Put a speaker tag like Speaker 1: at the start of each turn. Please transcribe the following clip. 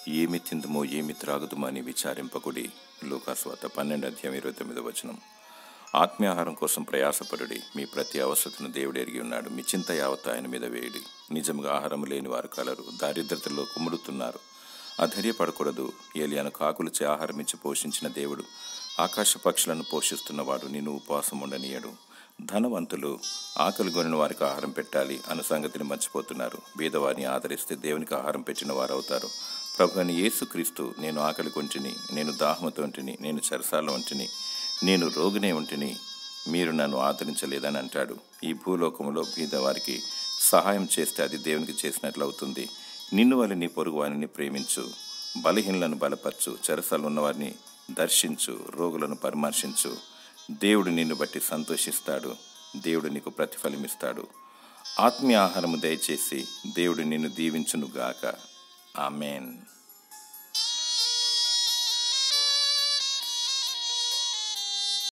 Speaker 1: ఏమి తిందుమో ఏమి త్రాగుదుమో అని విచారింపకుడి. లూకాసువార్త 12:29. ఆత్మీయాహారం కోసం ప్రయాసపడుడి. మీ ప్రతి అవసరతను దేవుడు ఎరిగి ఉన్నాడు. మీ చింత యావత్తు ఆయన మీద వేయుడి. నిజంగా ఆహారం లేని వారు కలరు, దారిద్రతలో కుమ్ముడుతున్నారు. అధైర్యపడకూడదు. ఏలియాను కాకులచే ఆహారం ఇచ్చి పోషించిన దేవుడు, ఆకాశ పక్షులను పోషిస్తున్నవాడు నిన్ను ఉపవాసం ఉండనీయడు. ధనవంతులు ఆకలిగొనిన వారికి ఆహారం పెట్టాలి అన్న సంగతిని మర్చిపోతున్నారు. బీదవారిని ఆదరిస్తే దేవునికి ఆహారం పెట్టిన వారు అవుతారు. ప్రభువైన యేసుక్రీస్తు, నేను ఆకలి కొంటిని, నేను దాహముతో ఉంటిని, నేను చెరసాల ఉంటిని, నేను రోగినే ఉంటిని, మీరు నన్ను ఆదరించలేదని అంటాడు. ఈ భూలోకంలో బీదవారికి సహాయం చేస్తే అది దేవునికి చేసినట్లు అవుతుంది. నిన్ను వల్ల నీ పొరుగు వారిని ప్రేమించు, బలహీనులను బలపరచు, చెరసాలు ఉన్నవారిని దర్శించు, రోగులను పరామర్శించు. దేవుడు నిన్ను బట్టి సంతోషిస్తాడు. దేవుడు నీకు ప్రతిఫలమిస్తాడు. ఆత్మీయ ఆహారము దయచేసి దేవుడు నిన్ను దీవించునుగాక. ఆమెన్.